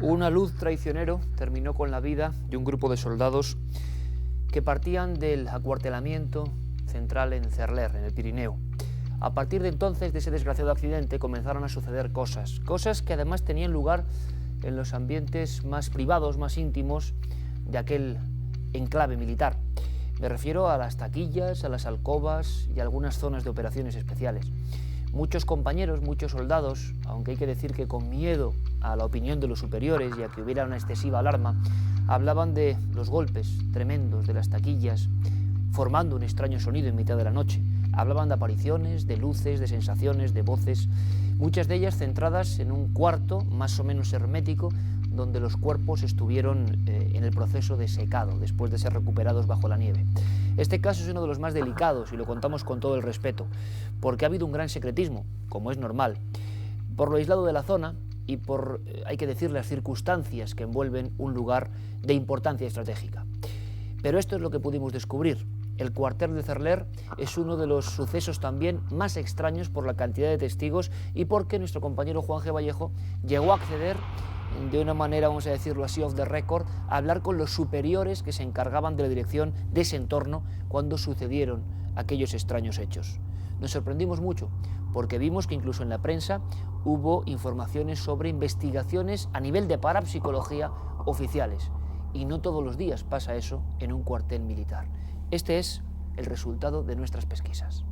Una luz traicionero terminó con la vida de un grupo de soldados que partían del acuartelamiento central en Cerler, en el Pirineo. A partir de entonces, de ese desgraciado accidente, comenzaron a suceder cosas que además tenían lugar en los ambientes más privados, más íntimos de aquel enclave militar. Me refiero a las taquillas, a las alcobas y a algunas zonas de operaciones especiales. Muchos compañeros, muchos soldados, aunque hay que decir que con miedo a la opinión de los superiores y a que hubiera una excesiva alarma, hablaban de los golpes tremendos de las taquillas, formando un extraño sonido en mitad de la noche. Hablaban de apariciones, de luces, de sensaciones, de voces, muchas de ellas centradas en un cuarto más o menos hermético, donde los cuerpos estuvieron en el proceso de secado, después de ser recuperados bajo la nieve. Este caso es uno de los más delicados y lo contamos con todo el respeto, porque ha habido un gran secretismo, como es normal, por lo aislado de la zona y por, hay que decir, las circunstancias que envuelven un lugar de importancia estratégica. Pero esto es lo que pudimos descubrir. El cuartel de Cerler es uno de los sucesos también más extraños por la cantidad de testigos y porque nuestro compañero Juan G. Vallejo llegó a acceder de una manera, vamos a decirlo así, off the record, a hablar con los superiores que se encargaban de la dirección de ese entorno cuando sucedieron aquellos extraños hechos. Nos sorprendimos mucho porque vimos que incluso en la prensa hubo informaciones sobre investigaciones a nivel de parapsicología oficiales y no todos los días pasa eso en un cuartel militar. Este es el resultado de nuestras pesquisas.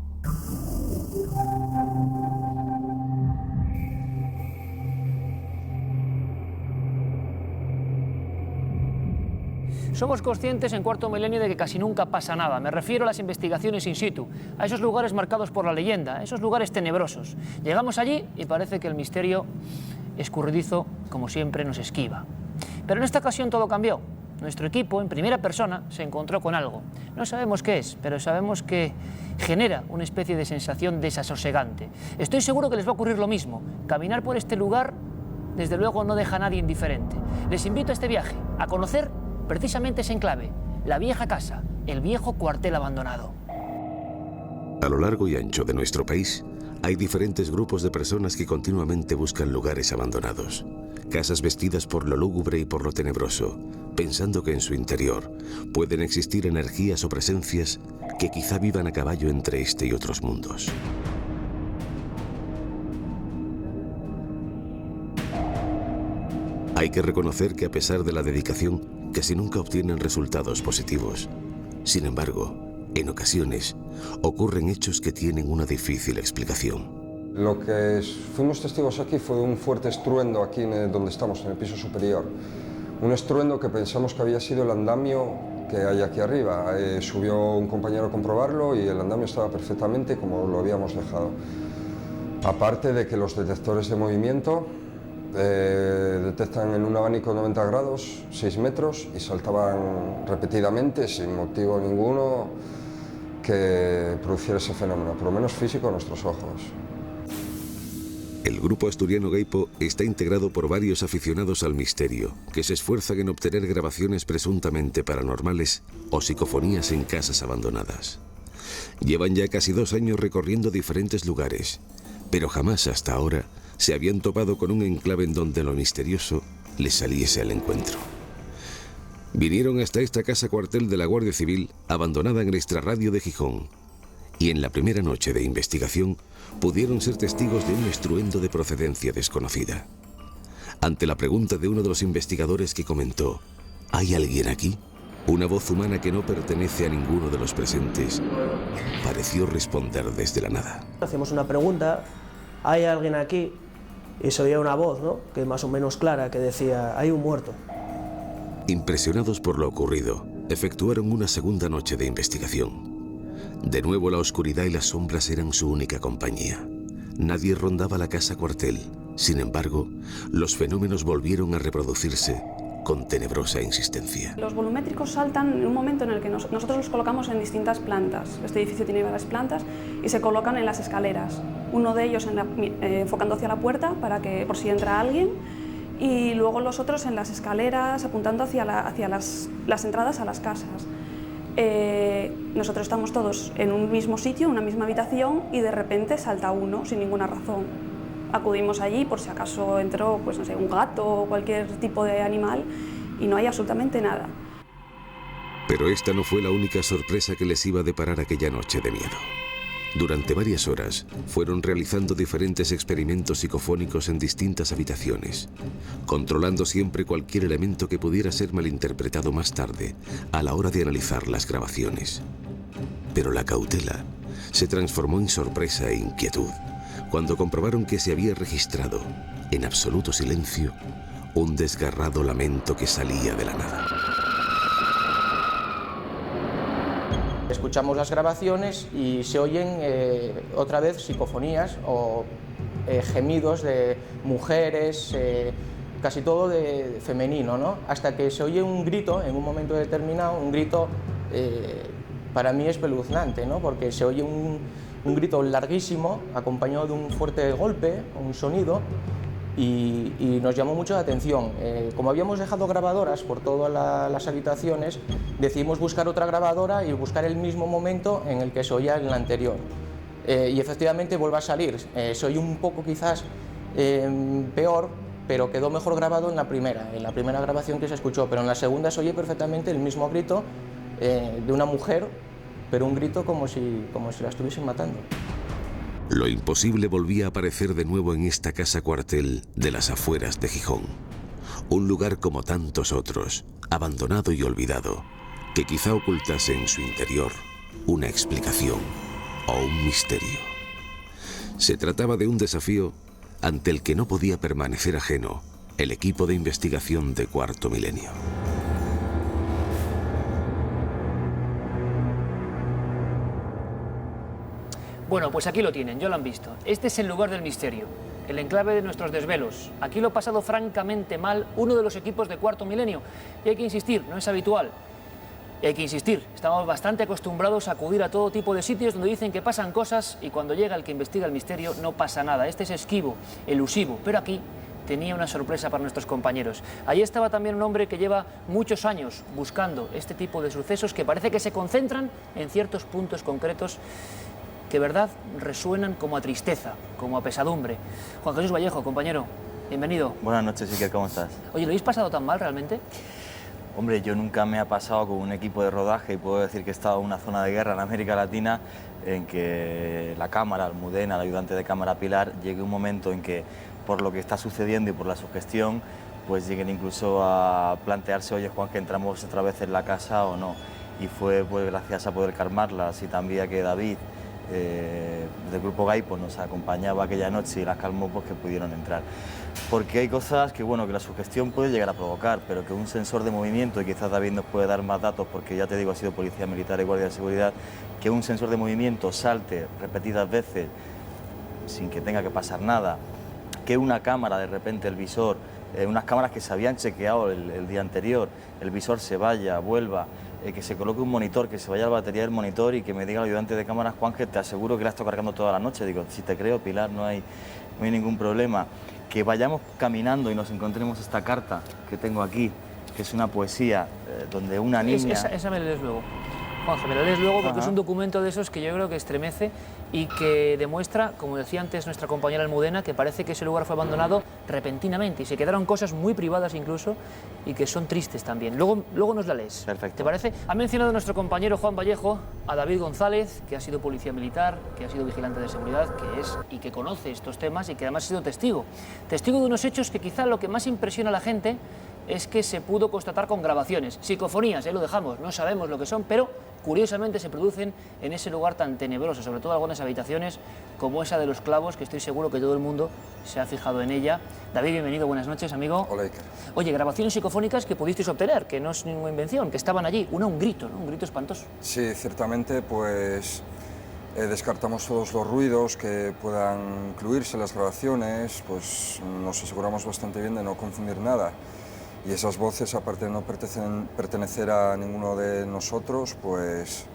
Somos conscientes en Cuarto Milenio de que casi nunca pasa nada. Me refiero a las investigaciones in situ, a esos lugares marcados por la leyenda, a esos lugares tenebrosos. Llegamos allí y parece que el misterio escurridizo, como siempre, nos esquiva. Pero en esta ocasión todo cambió. Nuestro equipo, en primera persona, se encontró con algo. No sabemos qué es, pero sabemos que genera una especie de sensación desasosegante. Estoy seguro que les va a ocurrir lo mismo. Caminar por este lugar, desde luego, no deja a nadie indiferente. Les invito a este viaje, a conocer precisamente ese enclave, la vieja casa, el viejo cuartel abandonado. A lo largo y ancho de nuestro país, hay diferentes grupos de personas que continuamente buscan lugares abandonados. Casas vestidas por lo lúgubre y por lo tenebroso, pensando que en su interior pueden existir energías o presencias que quizá vivan a caballo entre este y otros mundos. Hay que reconocer que a pesar de la dedicación, casi nunca obtienen resultados positivos. Sin embargo, en ocasiones, ocurren hechos que tienen una difícil explicación. Lo que fuimos testigos aquí fue un fuerte estruendo aquí donde estamos, en el piso superior. Un estruendo que pensamos que había sido el andamio que hay aquí arriba. Subió un compañero a comprobarlo y el andamio estaba perfectamente como lo habíamos dejado. Aparte de que los detectores de movimiento detectan en un abanico 90 grados, 6 metros, y saltaban repetidamente, sin motivo ninguno, que produciera ese fenómeno, por lo menos físico a nuestros ojos. El grupo asturiano Geipo está integrado por varios aficionados al misterio, que se esfuerzan en obtener grabaciones presuntamente paranormales o psicofonías en casas abandonadas. Llevan ya casi 2 años recorriendo diferentes lugares, pero jamás hasta ahora se habían topado con un enclave en donde lo misterioso les saliese al encuentro. Vinieron hasta esta casa cuartel de la Guardia Civil, abandonada en el extrarradio de Gijón, y en la primera noche de investigación pudieron ser testigos de un estruendo de procedencia desconocida. Ante la pregunta de uno de los investigadores que comentó ¿hay alguien aquí?, una voz humana que no pertenece a ninguno de los presentes pareció responder desde la nada. Hacemos una pregunta, ¿hay alguien aquí? Y se oía una voz, ¿no?, que más o menos clara, que decía, hay un muerto. Impresionados por lo ocurrido, efectuaron una segunda noche de investigación. De nuevo la oscuridad y las sombras eran su única compañía. Nadie rondaba la casa cuartel. Sin embargo, los fenómenos volvieron a reproducirse con tenebrosa insistencia. Los volumétricos saltan en un momento en el que nosotros los colocamos en distintas plantas. Este edificio tiene varias plantas y se colocan en las escaleras. Uno de ellos enfocando hacia la puerta para que por si entra alguien, y luego los otros en las escaleras apuntando hacia las entradas a las casas. Nosotros estamos todos en un mismo sitio, una misma habitación, y de repente salta uno sin ninguna razón. acudimos allí por si acaso entró, pues no sé, un gato o cualquier tipo de animal, y no hay absolutamente nada. Pero esta no fue la única sorpresa que les iba a deparar aquella noche de miedo. Durante varias horas fueron realizando diferentes experimentos psicofónicos en distintas habitaciones, controlando siempre cualquier elemento que pudiera ser malinterpretado más tarde a la hora de analizar las grabaciones. Pero la cautela se transformó en sorpresa e inquietud cuando comprobaron que se había registrado, en absoluto silencio, un desgarrado lamento que salía de la nada. Escuchamos las grabaciones y se oyen otra vez psicofonías o gemidos de mujeres, casi todo de femenino, ¿no? Hasta que se oye un grito en un momento determinado, un grito para mí espeluznante, ¿no? Porque se oye un grito larguísimo acompañado de un fuerte golpe, un sonido, y nos llamó mucho la atención. Como habíamos dejado grabadoras por todas las habitaciones, decidimos buscar otra grabadora y buscar el mismo momento en el que se oía en la anterior. Y efectivamente vuelve a salir. Se oye un poco quizás peor, pero quedó mejor grabado en la primera grabación que se escuchó, pero en la segunda se oye perfectamente el mismo grito de una mujer, pero un grito como si la estuviesen matando. Lo imposible volvía a aparecer de nuevo en esta casa cuartel de las afueras de Gijón. Un lugar como tantos otros, abandonado y olvidado, que quizá ocultase en su interior una explicación o un misterio. Se trataba de un desafío ante el que no podía permanecer ajeno el equipo de investigación de Cuarto Milenio. Bueno, pues aquí lo tienen, ya lo han visto. Este es el lugar del misterio, el enclave de nuestros desvelos. Aquí lo ha pasado francamente mal uno de los equipos de Cuarto Milenio. Y hay que insistir, no es habitual. Y hay que insistir, estamos bastante acostumbrados a acudir a todo tipo de sitios donde dicen que pasan cosas y cuando llega el que investiga el misterio no pasa nada. Este es esquivo, elusivo, pero aquí tenía una sorpresa para nuestros compañeros. Allí estaba también un hombre que lleva muchos años buscando este tipo de sucesos que parece que se concentran en ciertos puntos concretos que, verdad, resuenan como a tristeza, como a pesadumbre. Juan Jesús Vallejo, compañero, bienvenido. Buenas noches, Iker, ¿cómo estás? Oye, ¿lo habéis pasado tan mal realmente? Hombre, yo nunca me ha pasado con un equipo de rodaje y puedo decir que he estado en una zona de guerra en América Latina en que la cámara, Almudena, el ayudante de cámara Pilar, llegue un momento en que por lo que está sucediendo y por la sugestión, pues lleguen incluso a plantearse, oye Juan, que entramos otra vez en la casa o no. Y fue pues gracias a poder calmarlas y también a que David, del grupo Gaipo, nos acompañaba aquella noche y las calmó, pues que pudieron entrar. Porque hay cosas que, bueno, que la sugestión puede llegar a provocar, pero que un sensor de movimiento, y quizás David nos puede dar más datos, porque ya te digo, ha sido policía militar y guardia de seguridad, que un sensor de movimiento salte repetidas veces sin que tenga que pasar nada, que una cámara, de repente el visor, unas cámaras que se habían chequeado el día anterior, el visor se vaya, vuelva, que se coloque un monitor, que se vaya la batería del monitor y que me diga el ayudante de cámaras, Juan, que te aseguro que la estoy cargando toda la noche. Digo, si te creo, Pilar, no hay ningún problema. Que vayamos caminando y nos encontremos esta carta que tengo aquí, que es una poesía donde una niña... Esa me la lees luego. Juanja, me la lees luego porque es un documento de esos que yo creo que estremece y que demuestra, como decía antes nuestra compañera Almudena, que parece que ese lugar fue abandonado repentinamente y se quedaron cosas muy privadas incluso y que son tristes también. Luego nos la lees. Perfecto. ¿Te parece? Ha mencionado nuestro compañero Juan Vallejo a David González, que ha sido policía militar, que ha sido vigilante de seguridad, que es y que conoce estos temas y que además ha sido testigo. Testigo de unos hechos que quizá lo que más impresiona a la gente es que se pudo constatar con grabaciones, psicofonías, lo dejamos, no sabemos lo que son, pero curiosamente se producen en ese lugar tan tenebroso, sobre todo algunas habitaciones como esa de los clavos, que estoy seguro que todo el mundo se ha fijado en ella. David, bienvenido, buenas noches, amigo. Hola, Iker. Oye, grabaciones psicofónicas que pudisteis obtener, que no es ninguna invención, que estaban allí, un grito, ¿no? Un grito espantoso. Sí, ciertamente, pues descartamos todos los ruidos que puedan incluirse en las grabaciones, pues nos aseguramos bastante bien de no confundir nada. Y esas voces, aparte de no pertenecer a ninguno de nosotros, pues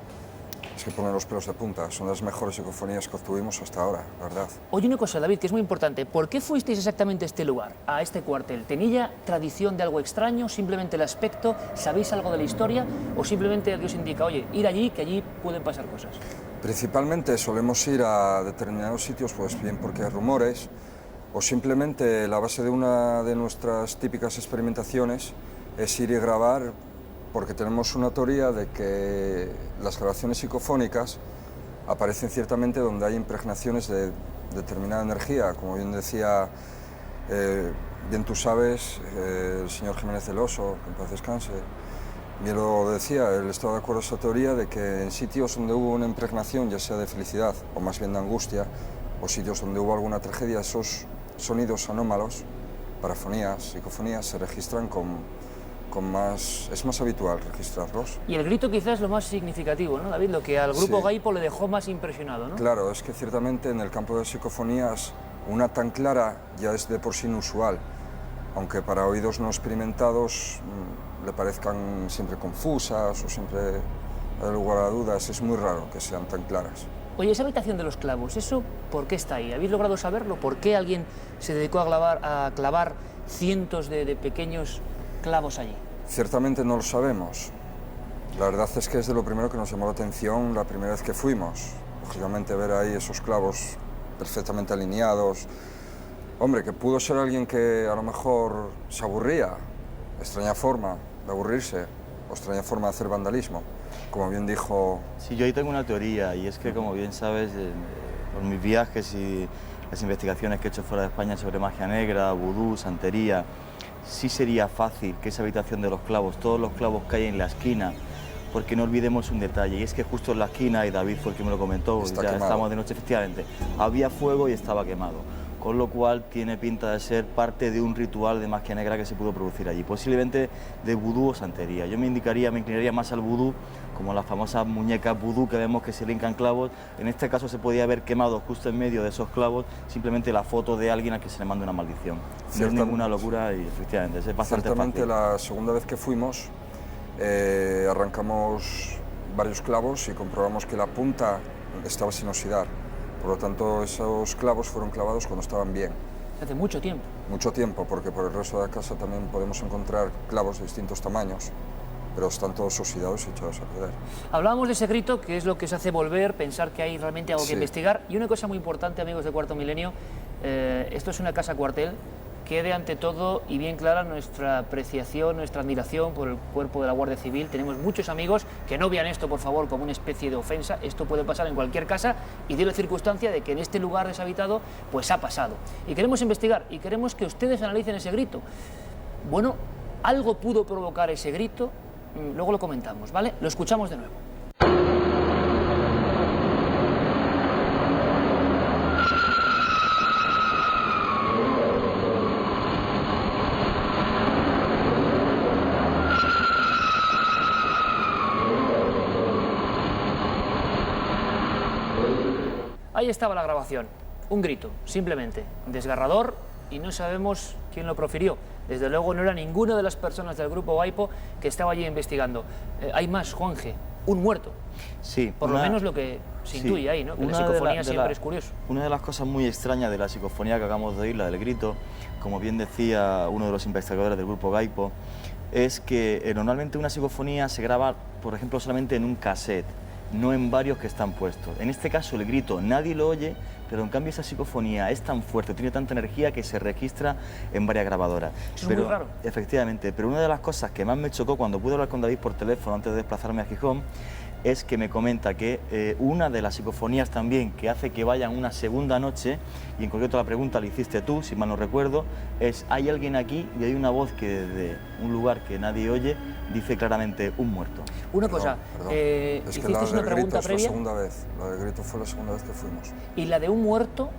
es que ponen los pelos de punta. Son las mejores psicofonías que obtuvimos hasta ahora, la verdad. Oye, una cosa, David, que es muy importante. ¿Por qué fuisteis exactamente a este lugar, a este cuartel? ¿Tenía tradición de algo extraño? ¿Simplemente el aspecto? ¿Sabéis algo de la historia? ¿O simplemente alguien os indica, oye, ir allí, que allí pueden pasar cosas? Principalmente solemos ir a determinados sitios, pues bien porque hay rumores, o simplemente la base de una de nuestras típicas experimentaciones es ir y grabar, porque tenemos una teoría de que las grabaciones psicofónicas aparecen ciertamente donde hay impregnaciones de determinada energía, como bien decía, bien tú sabes, el señor Jiménez del Oso, que en paz descanse, bien lo decía, él estaba de acuerdo a esa teoría de que en sitios donde hubo una impregnación, ya sea de felicidad o más bien de angustia, o sitios donde hubo alguna tragedia, esos sonidos anómalos, parafonías, psicofonías, se registran es más habitual registrarlos. Y el grito quizás es lo más significativo, ¿no, David? Lo que al grupo Gaipo le dejó más impresionado, ¿no? Claro, es que ciertamente en el campo de psicofonías una tan clara ya es de por sí inusual, aunque para oídos no experimentados le parezcan siempre confusas o siempre hay lugar a dudas, es muy raro que sean tan claras. Oye, esa habitación de los clavos, ¿eso por qué está ahí? ¿Habéis logrado saberlo? ¿Por qué alguien se dedicó a clavar cientos de pequeños clavos allí? Ciertamente no lo sabemos. La verdad es que es de lo primero que nos llamó la atención la primera vez que fuimos. Lógicamente ver ahí esos clavos perfectamente alineados. Hombre, que pudo ser alguien que a lo mejor se aburría, extraña forma de aburrirse, o extraña forma de hacer vandalismo. Como bien dijo... Sí, yo ahí tengo una teoría, y es que, como bien sabes, por mis viajes y las investigaciones que he hecho fuera de España sobre magia negra, vudú, santería, sí sería fácil que esa habitación de los clavos, todos los clavos que hay en la esquina, porque no olvidemos un detalle, y es que justo en la esquina, y David fue el que me lo comentó, ya estábamos de noche, efectivamente, había fuego y estaba quemado, con lo cual tiene pinta de ser parte de un ritual de magia negra que se pudo producir allí, posiblemente de vudú o santería. Yo me inclinaría más al vudú, como las famosas muñecas vudú que vemos que se linkan clavos. En este caso se podía haber quemado justo en medio de esos clavos simplemente la foto de alguien a quien se le manda una maldición. No es ninguna locura y efectivamente es bastante ciertamente fácil. La segunda vez que fuimos arrancamos varios clavos y comprobamos que la punta estaba sin oxidar. Por lo tanto, esos clavos fueron clavados cuando estaban bien. Hace mucho tiempo. Mucho tiempo, porque por el resto de la casa también podemos encontrar clavos de distintos tamaños, pero están todos oxidados y echados a perder. Hablábamos de ese grito, que es lo que se hace volver, pensar que hay realmente algo que Sí. investigar. Y una cosa muy importante, amigos de Cuarto Milenio, esto es una casa cuartel, quede ante todo y bien clara nuestra apreciación, nuestra admiración por el cuerpo de la Guardia Civil. Tenemos muchos amigos que no vean esto, por favor, como una especie de ofensa. Esto puede pasar en cualquier casa y de la circunstancia de que en este lugar deshabitado pues ha pasado. Y queremos investigar y queremos que ustedes analicen ese grito. Bueno, algo pudo provocar ese grito, luego lo comentamos, ¿vale? Lo escuchamos de nuevo. Ahí estaba la grabación, un grito, simplemente, desgarrador, y no sabemos quién lo profirió. Desde luego no era ninguna de las personas del grupo Gaipo que estaba allí investigando. Hay más, Juanje, un muerto. Sí, por lo menos lo que se intuye ahí, ¿no? Que la psicofonía siempre es curioso. Una de las cosas muy extrañas de la psicofonía que acabamos de oír, la del grito, como bien decía uno de los investigadores del grupo Gaipo, es que normalmente una psicofonía se graba, por ejemplo, solamente en un cassette, no en varios que están puestos. En este caso el grito nadie lo oye, pero en cambio esa psicofonía es tan fuerte, tiene tanta energía que se registra en varias grabadoras. Eso es muy raro. Efectivamente, pero una de las cosas que más me chocó cuando pude hablar con David por teléfono antes de desplazarme a Gijón es que me comenta que una de las psicofonías también que hace que vayan una segunda noche, y en concreto la pregunta la hiciste tú, si mal no recuerdo, es: hay alguien aquí, y hay una voz que desde un lugar que nadie oye dice claramente un muerto. Una cosa, es que la hicisteis una del pregunta grito es la previa, segunda vez, la del grito fue la segunda vez que fuimos. y la de un muerto,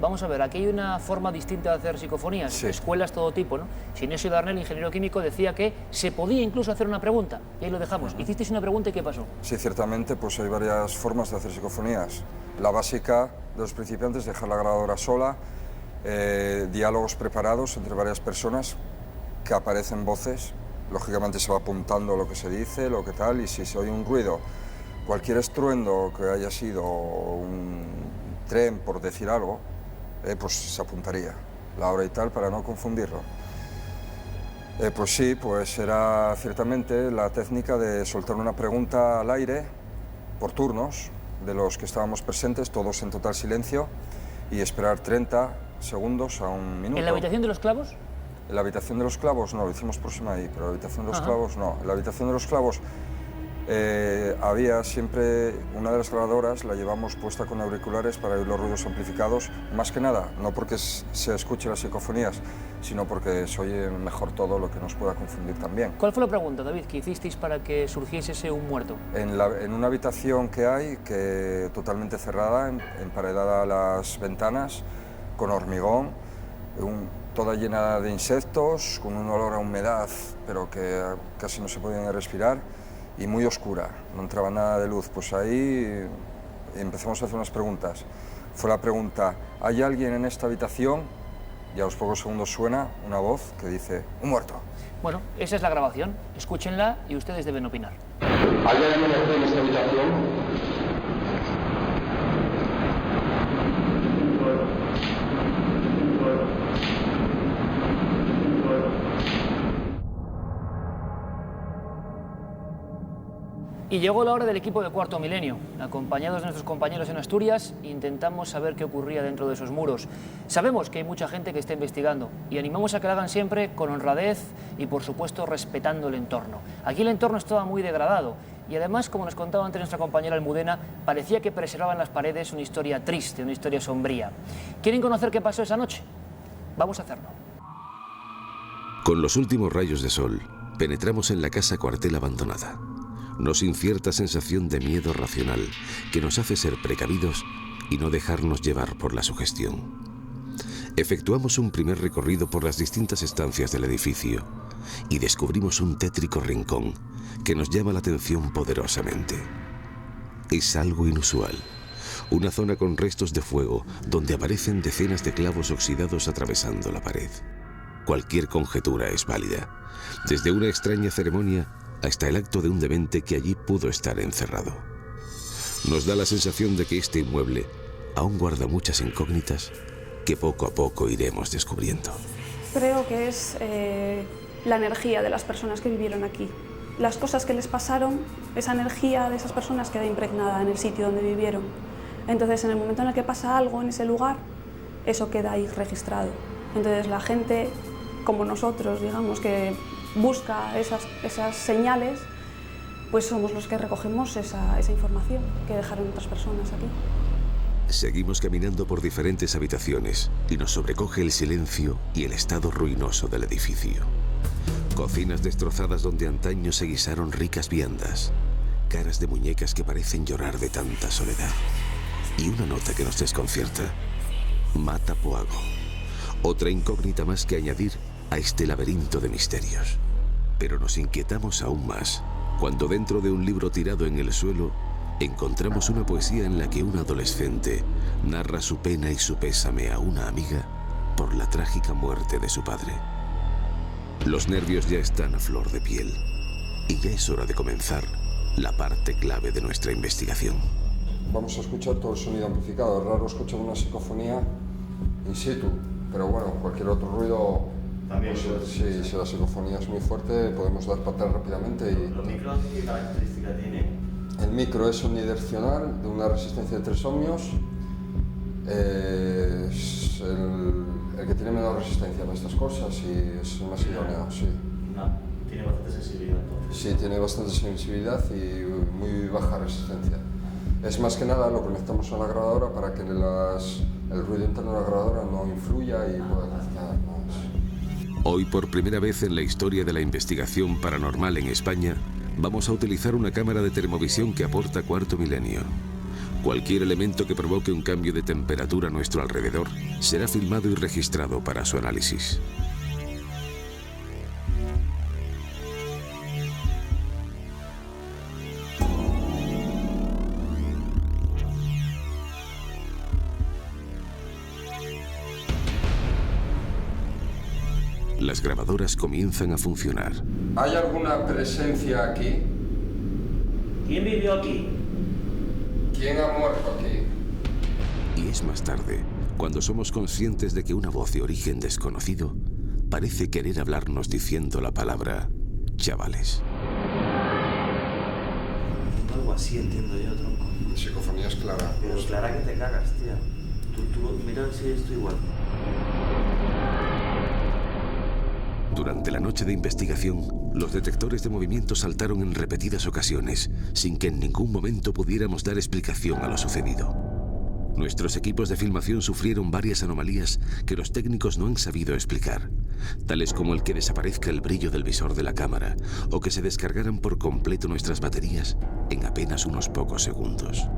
vamos a ver, aquí hay una forma distinta de hacer psicofonías, Sí. escuelas todo tipo, ¿no? Sinesio Darnell, ingeniero químico, decía que se podía incluso hacer una pregunta, y ahí lo dejamos. Hicisteis una pregunta y ¿qué pasó? Sí, ciertamente pues hay varias formas de hacer psicofonías. La básica de los principiantes es dejar la grabadora sola, diálogos preparados entre varias personas, que aparecen voces, lógicamente se va apuntando lo que se dice, lo que tal, y si se oye un ruido, cualquier estruendo que haya sido un tren, por decir algo, pues se apuntaría la hora y tal para no confundirlo. Pues sí, pues era ciertamente la técnica de soltar una pregunta al aire, por turnos, de los que estábamos presentes, todos en total silencio, y esperar 30, segundos a un minuto. ¿En la habitación de los clavos? En la habitación de los clavos no, lo hicimos próxima ahí, pero en la habitación de los clavos no. En la habitación de los clavos había siempre una de las grabadoras, la llevamos puesta con auriculares para oír los ruidos amplificados, más que nada, no porque se escuchen las psicofonías, sino porque se oye mejor todo, lo que nos pueda confundir también. ¿Cuál fue la pregunta, David, que hicisteis para que surgiese ese un muerto? En una habitación que hay, totalmente cerrada, emparedada las ventanas, con hormigón, toda llena de insectos, con un olor a humedad, pero que casi no se podía respirar, y muy oscura, no entraba nada de luz. Pues ahí empezamos a hacer unas preguntas. Fue la pregunta, ¿hay alguien en esta habitación? Y a los pocos segundos suena una voz que dice, ¡un muerto! Bueno, esa es la grabación, escúchenla y ustedes deben opinar. ¿Hay alguien en esta habitación? Y llegó la hora del equipo de Cuarto Milenio. Acompañados de nuestros compañeros en Asturias, intentamos saber qué ocurría dentro de esos muros. Sabemos que hay mucha gente que está investigando y animamos a que lo hagan siempre con honradez y, por supuesto, respetando el entorno. Aquí el entorno estaba muy degradado y, además, como nos contaba antes nuestra compañera Almudena, parecía que preservaban las paredes una historia triste, una historia sombría. ¿Quieren conocer qué pasó esa noche? Vamos a hacerlo. Con los últimos rayos de sol, penetramos en la casa cuartel abandonada. Nos incierta sensación de miedo racional que nos hace ser precavidos y no dejarnos llevar por la sugestión. Efectuamos un primer recorrido por las distintas estancias del edificio y descubrimos un tétrico rincón que nos llama la atención poderosamente. Es algo inusual. Una zona con restos de fuego donde aparecen decenas de clavos oxidados atravesando la pared. Cualquier conjetura es válida, desde una extraña ceremonia hasta el acto de un demente que allí pudo estar encerrado. Nos da la sensación de que este inmueble aún guarda muchas incógnitas que poco a poco iremos descubriendo. Creo que es la energía de las personas que vivieron aquí. Las cosas que les pasaron, esa energía de esas personas queda impregnada en el sitio donde vivieron. Entonces, en el momento en el que pasa algo en ese lugar, eso queda ahí registrado. Entonces, la gente, como nosotros, digamos, que busca esas señales, pues somos los que recogemos esa información que dejaron otras personas aquí. Seguimos caminando por diferentes habitaciones y nos sobrecoge el silencio y el estado ruinoso del edificio. Cocinas destrozadas donde antaño se guisaron ricas viandas, caras de muñecas que parecen llorar de tanta soledad. Y una nota que nos desconcierta: Mata Poago. Otra incógnita más que añadir a este laberinto de misterios. Pero nos inquietamos aún más cuando dentro de un libro tirado en el suelo encontramos una poesía en la que un adolescente narra su pena y su pésame a una amiga por la trágica muerte de su padre. Los nervios ya están a flor de piel y ya es hora de comenzar la parte clave de nuestra investigación. Vamos a escuchar todo el sonido amplificado. Es raro escuchar una psicofonía in situ, pero bueno, cualquier otro ruido también. Pues, si la psicofonía es muy fuerte, podemos dar para atrás rápidamente. ¿Los micros qué característica tienen? El micro es unidireccional, de una resistencia de 3 ohmios. Es el que tiene menor resistencia para estas cosas y es el más idóneo, sí. Tiene bastante sensibilidad entonces. Sí, tiene bastante sensibilidad y muy baja resistencia. Es más que nada lo conectamos a la grabadora para que el ruido interno de la grabadora no influya y pueda captar más. Hoy, por primera vez en la historia de la investigación paranormal en España, vamos a utilizar una cámara de termovisión que aporta Cuarto Milenio. Cualquier elemento que provoque un cambio de temperatura a nuestro alrededor será filmado y registrado para su análisis. Las grabadoras comienzan a funcionar. ¿Hay alguna presencia aquí? ¿Quién vivió aquí? ¿Quién ha muerto aquí? Y es más tarde, cuando somos conscientes de que una voz de origen desconocido parece querer hablarnos diciendo la palabra chavales. Algo así entiendo yo, tronco. La psicofonía es clara. Pero es clara que te cagas, tía. Tú mira si esto igual. Durante la noche de investigación, los detectores de movimiento saltaron en repetidas ocasiones, sin que en ningún momento pudiéramos dar explicación a lo sucedido. Nuestros equipos de filmación sufrieron varias anomalías que los técnicos no han sabido explicar, tales como el que desaparezca el brillo del visor de la cámara o que se descargaran por completo nuestras baterías en apenas unos pocos segundos.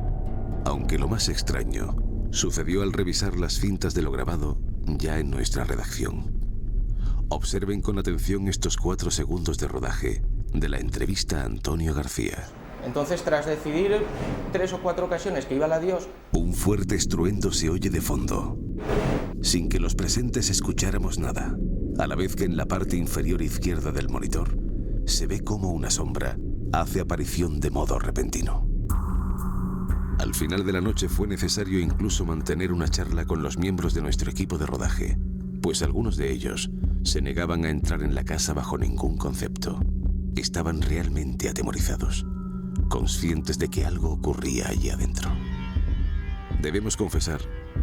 Aunque lo más extraño sucedió al revisar las cintas de lo grabado ya en nuestra redacción. Observen con atención estos 4 segundos de rodaje de la entrevista a Antonio García. Entonces, tras decidir 3 o 4 ocasiones que iba el adiós... Un fuerte estruendo se oye de fondo, sin que los presentes escucháramos nada, a la vez que en la parte inferior izquierda del monitor se ve como una sombra hace aparición de modo repentino. Al final de la noche fue necesario incluso mantener una charla con los miembros de nuestro equipo de rodaje, pues algunos de ellos se negaban a entrar en la casa bajo ningún concepto. Estaban realmente atemorizados, conscientes de que algo ocurría allí adentro. Debemos confesar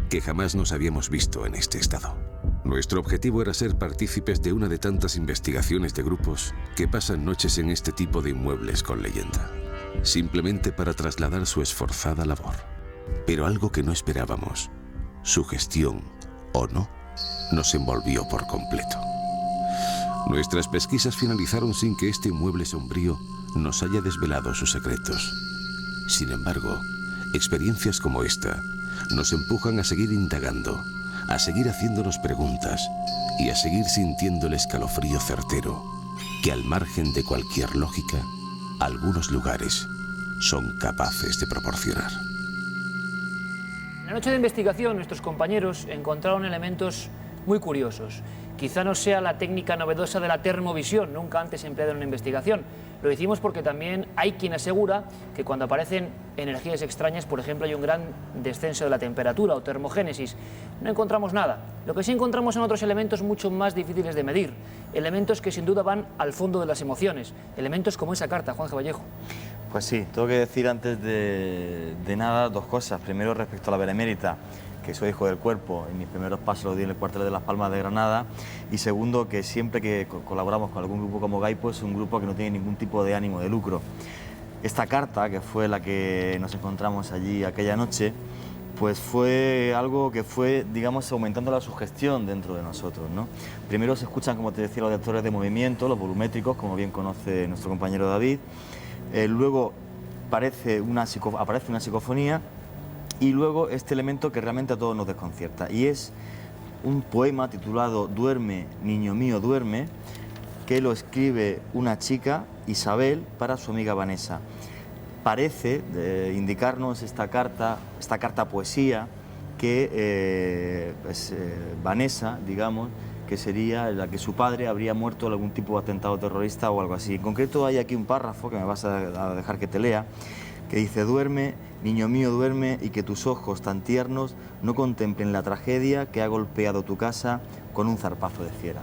que jamás nos habíamos visto en este estado. Nuestro objetivo era ser partícipes de una de tantas investigaciones de grupos que pasan noches en este tipo de inmuebles con leyenda, simplemente para trasladar su esforzada labor. Pero algo que no esperábamos, su gestión o no, nos envolvió por completo. Nuestras pesquisas finalizaron sin que este inmueble sombrío nos haya desvelado sus secretos. Sin embargo, experiencias como esta nos empujan a seguir indagando, a seguir haciéndonos preguntas y a seguir sintiendo el escalofrío certero que, al margen de cualquier lógica, algunos lugares son capaces de proporcionar. En la noche de investigación, nuestros compañeros encontraron elementos muy curiosos. Quizá no sea la técnica novedosa de la termovisión, nunca antes empleada en una investigación. Lo decimos porque también hay quien asegura que cuando aparecen energías extrañas, por ejemplo, hay un gran descenso de la temperatura o termogénesis. No encontramos nada. Lo que sí encontramos son otros elementos mucho más difíciles de medir, elementos que sin duda van al fondo de las emociones, elementos como esa carta, Juan G. Vallejo. Pues sí, tengo que decir antes de nada 2 cosas. Primero, respecto a la Benemérita, que soy hijo del cuerpo, y mis primeros pasos los di en el cuartel de Las Palmas de Granada. Y segundo, que siempre que colaboramos con algún grupo como Gaipo, es un grupo que no tiene ningún tipo de ánimo de lucro. Esta carta, que fue la que nos encontramos allí aquella noche, pues fue algo que fue, digamos, aumentando la sugestión dentro de nosotros, ¿no? Primero se escuchan, como te decía, los detectores de movimiento, los volumétricos, como bien conoce nuestro compañero David. Luego aparece una psicofonía. Y luego este elemento que realmente a todos nos desconcierta, y es un poema titulado Duerme, niño mío, duerme, que lo escribe una chica, Isabel, para su amiga Vanessa. Parece indicarnos esta carta poesía, que Vanessa, digamos, que sería la que su padre habría muerto en algún tipo de atentado terrorista o algo así. En concreto hay aquí un párrafo que me vas a dejar que te lea, que dice: duerme, niño mío, duerme, y que tus ojos tan tiernos no contemplen la tragedia que ha golpeado tu casa con un zarpazo de fiera.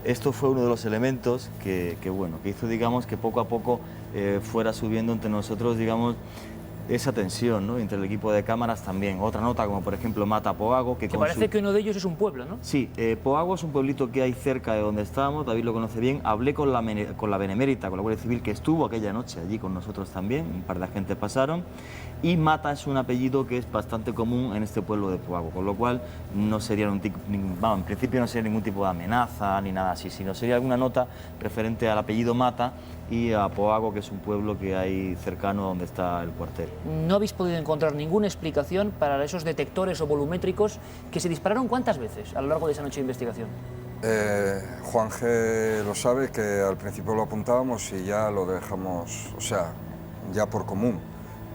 Esto fue uno de los elementos que hizo, digamos, que poco a poco fuera subiendo entre nosotros, digamos, esa tensión, ¿no? Entre el equipo de cámaras también. Otra nota, como por ejemplo Mata Poago, que parece que uno de ellos es un pueblo, ¿no? Sí, Poago es un pueblito que hay cerca de donde estábamos, David lo conoce bien. Hablé con la Benemérita, con la Guardia Civil, que estuvo aquella noche allí con nosotros también, un par de agentes pasaron, y Mata es un apellido que es bastante común en este pueblo de Poago, con lo cual no sería en principio no sería ningún tipo de amenaza ni nada así, sino sería alguna nota referente al apellido Mata y a Poago, que es un pueblo que hay cercano a donde está el cuartel. ¿No habéis podido encontrar ninguna explicación para esos detectores o volumétricos que se dispararon cuántas veces a lo largo de esa noche de investigación? Juan G. lo sabe, que al principio lo apuntábamos y ya lo dejamos, o sea, ya por común,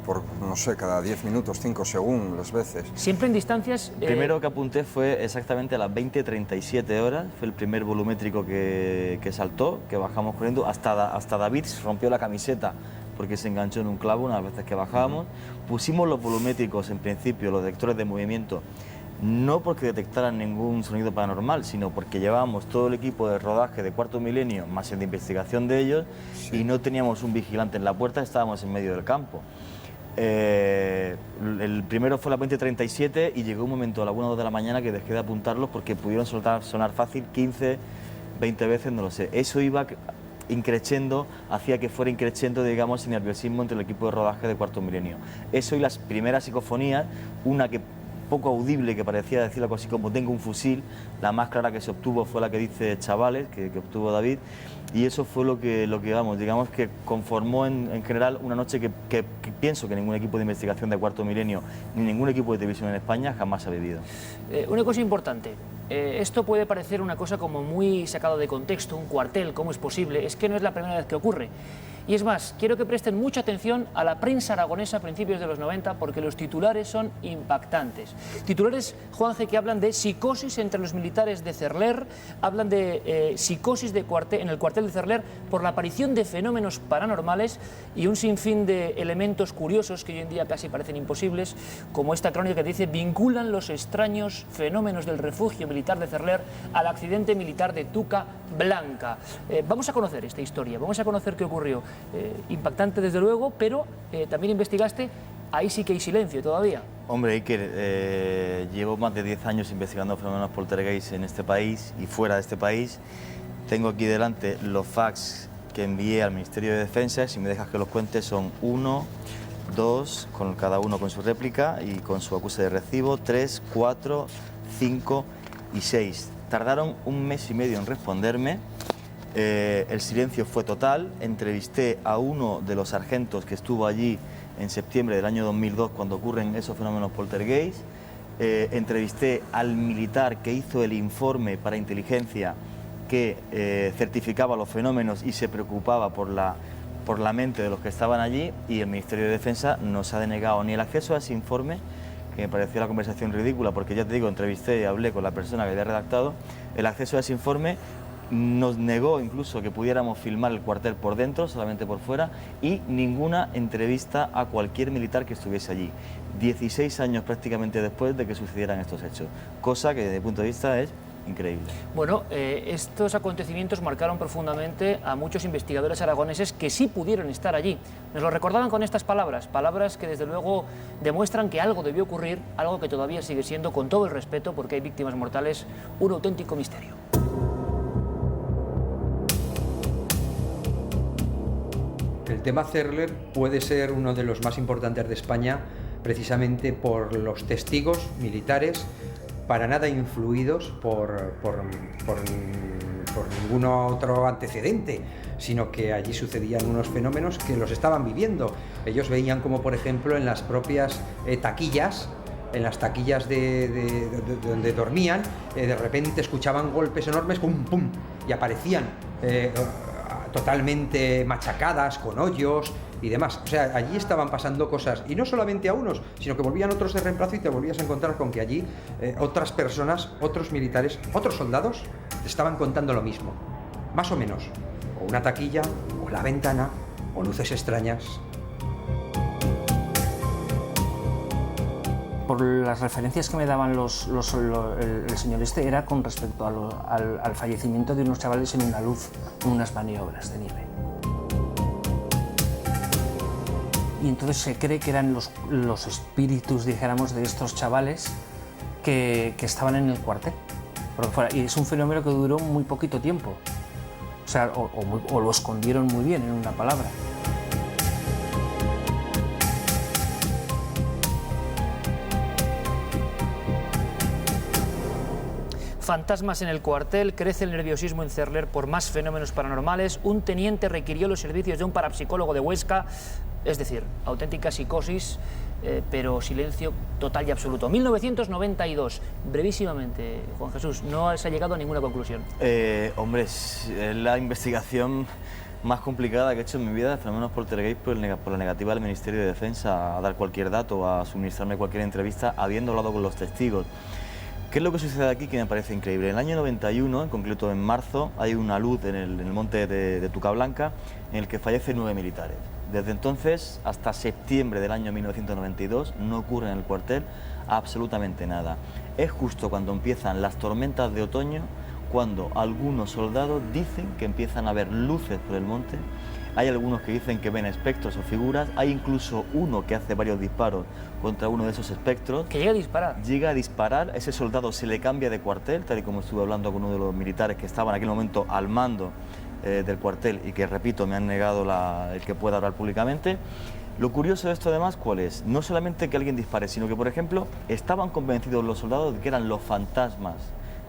por, no sé, cada 10 minutos, 5 según las veces. ¿Siempre en distancias? El primero que apunté fue exactamente a las 20:37 horas, fue el primer volumétrico que saltó, que bajamos corriendo, hasta David se rompió la camiseta porque se enganchó en un clavo unas veces que bajábamos. Pusimos los volumétricos, en principio, los detectores de movimiento, no porque detectaran ningún sonido paranormal, sino porque llevábamos todo el equipo de rodaje de Cuarto Milenio, más el de investigación de ellos, sí, y no teníamos un vigilante en la puerta, estábamos en medio del campo. El primero fue la 2037 y llegó un momento a la 1 o 2 de la mañana que dejé de apuntarlos porque pudieron sonar fácil 15, 20 veces, no lo sé. Eso iba increciendo, hacía que fuera increciendo, digamos, el nerviosismo entre el equipo de rodaje de Cuarto Milenio. Eso y las primeras psicofonías, una que poco audible, que parecía decir algo así como tengo un fusil, la más clara que se obtuvo fue la que dice Chavales, que obtuvo David, y eso fue lo que vamos, digamos que conformó en general una noche que pienso que ningún equipo de investigación de Cuarto Milenio ni ningún equipo de televisión en España jamás ha vivido. Una cosa importante, esto puede parecer una cosa como muy sacado de contexto, un cuartel, ¿cómo es posible? Es que no es la primera vez que ocurre. Y es más, quiero que presten mucha atención a la prensa aragonesa a principios de los 90 porque los titulares son impactantes. Titulares, Juanje, que hablan de psicosis entre los militares de Cerler, hablan de psicosis en el cuartel de Cerler por la aparición de fenómenos paranormales y un sinfín de elementos curiosos que hoy en día casi parecen imposibles, como esta crónica que dice vinculan los extraños fenómenos del refugio militar de Cerler al accidente militar de Tuca Blanca. Vamos a conocer esta historia, vamos a conocer qué ocurrió. Impactante desde luego, pero también investigaste, ahí sí que hay silencio todavía. Hombre, Iker, llevo más de 10 años investigando fenómenos poltergeist en este país y fuera de este país. Tengo aquí delante los fax que envié al Ministerio de Defensa, si me dejas que los cuente son 1, 2, con cada uno con su réplica y con su acuse de recibo, 3, 4, 5 y 6. Tardaron 1 mes y medio en responderme. El silencio fue total. Entrevisté a uno de los sargentos que estuvo allí en septiembre del año 2002 cuando ocurren esos fenómenos poltergeist. Entrevisté al militar que hizo el informe para inteligencia que certificaba los fenómenos y se preocupaba por la mente de los que estaban allí, y el Ministerio de Defensa nos ha denegado ni el acceso a ese informe, que me pareció la conversación ridícula porque ya te digo, entrevisté y hablé con la persona que había redactado el acceso a ese informe. Nos negó incluso que pudiéramos filmar el cuartel por dentro, solamente por fuera, y ninguna entrevista a cualquier militar que estuviese allí. 16 años prácticamente después de que sucedieran estos hechos, cosa que desde mi punto de vista es increíble. Bueno, estos acontecimientos marcaron profundamente a muchos investigadores aragoneses que sí pudieron estar allí. Nos lo recordaban con estas palabras, palabras que desde luego demuestran que algo debió ocurrir, algo que todavía sigue siendo, con todo el respeto, porque hay víctimas mortales, un auténtico misterio. El tema Cerler puede ser uno de los más importantes de España precisamente por los testigos militares, para nada influidos por ningún otro antecedente, sino que allí sucedían unos fenómenos que los estaban viviendo. Ellos veían como, por ejemplo, en las propias taquillas, en las taquillas de donde dormían, de repente escuchaban golpes enormes, pum, pum, y aparecían totalmente machacadas, con hoyos y demás. O sea, allí estaban pasando cosas, y no solamente a unos, sino que volvían otros de reemplazo y te volvías a encontrar con que allí otras personas, otros militares, otros soldados te estaban contando lo mismo, más o menos, o una taquilla, o la ventana, o luces extrañas. Por las referencias que me daban el señor este, era con respecto al fallecimiento de unos chavales en una luz, en unas maniobras de nieve. Y entonces se cree que eran los espíritus, dijéramos, de estos chavales que estaban en el cuartel. Y es un fenómeno que duró muy poquito tiempo. O sea, o lo escondieron muy bien, en una palabra. Fantasmas en el cuartel, crece el nerviosismo en Cerler por más fenómenos paranormales, un teniente requirió los servicios de un parapsicólogo de Huesca, es decir, auténtica psicosis, pero silencio total y absoluto. 1992, brevísimamente, Juan Jesús, no se ha llegado a ninguna conclusión. Hombre, es la investigación más complicada que he hecho en mi vida de fenómenos poltergeist por la negativa del Ministerio de Defensa a dar cualquier dato, a suministrarme cualquier entrevista, habiendo hablado con los testigos. ¿Qué es lo que sucede aquí que me parece increíble? En el año 91, en concreto en marzo, hay una luz en el monte de Tuca Blanca en el que fallecen 9 militares. Desde entonces hasta septiembre del año 1992 no ocurre en el cuartel absolutamente nada. Es justo cuando empiezan las tormentas de otoño cuando algunos soldados dicen que empiezan a ver luces por el monte hay algunos que dicen que ven espectros o figuras, hay incluso uno que hace varios disparos contra uno de esos espectros. ¿Que llega a disparar? Llega a disparar, ese soldado se le cambia de cuartel, tal y como estuve hablando con uno de los militares que estaban en aquel momento al mando del cuartel y que, repito, me han negado el que pueda hablar públicamente. Lo curioso de esto además, ¿cuál es? No solamente que alguien dispare, sino que, por ejemplo, estaban convencidos los soldados de que eran los fantasmas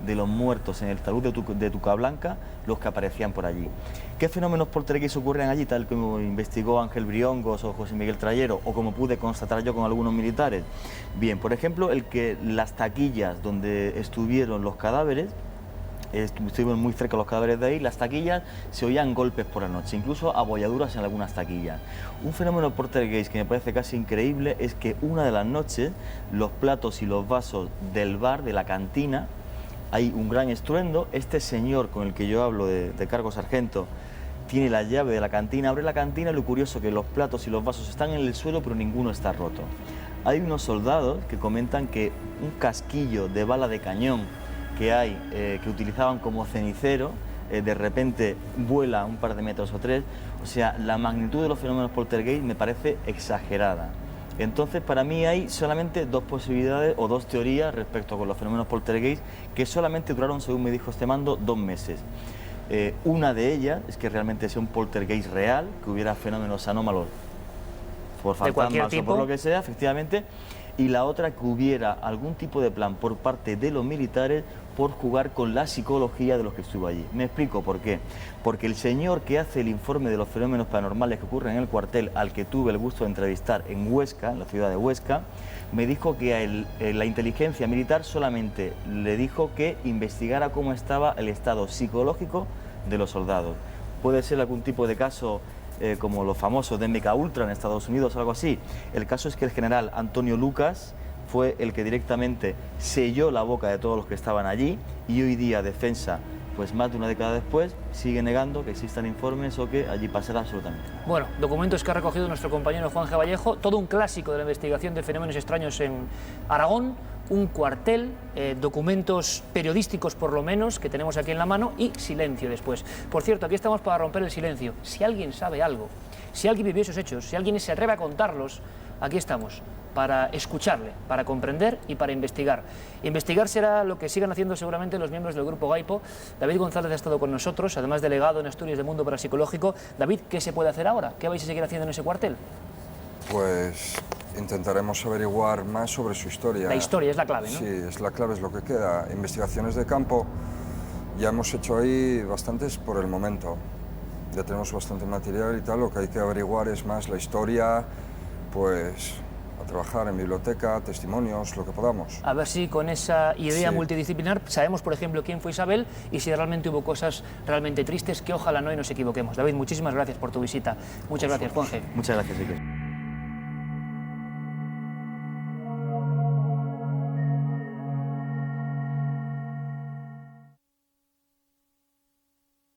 de los muertos en el talud de Tucablanca los que aparecían por allí. ¿Qué fenómenos poltergeist ocurren allí, tal como investigó Ángel Briongos o José Miguel Trayero, o como pude constatar yo con algunos militares? Bien, por ejemplo, el que las taquillas donde estuvieron los cadáveres, estuvimos muy cerca de los cadáveres de ahí, las taquillas se oían golpes por la noche, incluso abolladuras en algunas taquillas. Un fenómeno poltergeist que me parece casi increíble es que una de las noches los platos y los vasos del bar, de la cantina, hay un gran estruendo. Este señor con el que yo hablo, de cargo sargento, tiene la llave de la cantina, abre la cantina y lo curioso es que los platos y los vasos están en el suelo pero ninguno está roto. Hay unos soldados que comentan que un casquillo de bala de cañón que hay, que utilizaban como cenicero, de repente vuela un par de metros o tres. O sea, la magnitud de los fenómenos poltergeist me parece exagerada. Entonces, para mí hay solamente dos posibilidades o dos teorías respecto con los fenómenos poltergeist que solamente duraron, según me dijo este mando, 2 meses. Una de ellas es que realmente sea un poltergeist real, que hubiera fenómenos anómalos por fantasmas o por lo que sea, efectivamente. Y la otra, que hubiera algún tipo de plan por parte de los militares por jugar con la psicología de los que estuvo allí. Me explico por qué. Porque el señor que hace el informe de los fenómenos paranormales que ocurren en el cuartel, al que tuve el gusto de entrevistar en Huesca, en la ciudad de Huesca, me dijo que la inteligencia militar solamente le dijo que investigara cómo estaba el estado psicológico de los soldados. Puede ser algún tipo de caso como los famosos de MK Ultra en Estados Unidos o algo así. El caso es que el general Antonio Lucas fue el que directamente selló la boca de todos los que estaban allí, y hoy día Defensa, pues más de una década después, sigue negando que existan informes o que allí pasará absolutamente. Bueno, documentos que ha recogido nuestro compañero Juan G. Vallejo, todo un clásico de la investigación de fenómenos extraños en Aragón, un cuartel, documentos periodísticos por lo menos que tenemos aquí en la mano, y silencio después. Por cierto, aquí estamos para romper el silencio. Si alguien sabe algo, si alguien vivió esos hechos, si alguien se atreve a contarlos, aquí estamos para escucharle, para comprender y para investigar. Investigar será lo que sigan haciendo seguramente los miembros del Grupo Gaipo. David González ha estado con nosotros, además delegado en Asturias de Mundo Parapsicológico. David, ¿qué se puede hacer ahora? ¿Qué vais a seguir haciendo en ese cuartel? Pues intentaremos averiguar más sobre su historia. La historia es la clave, ¿no? Sí, es la clave, es lo que queda. Investigaciones de campo ya hemos hecho ahí bastantes por el momento. Ya tenemos bastante material y tal, lo que hay que averiguar es más la historia, pues a trabajar en biblioteca, testimonios, lo que podamos. A ver si con esa idea multidisciplinar sabemos, por ejemplo, quién fue Isabel y si realmente hubo cosas realmente tristes, que ojalá no y nos equivoquemos. David, muchísimas gracias por tu visita. Muchas gracias, Juanje. Muchas gracias, Iker.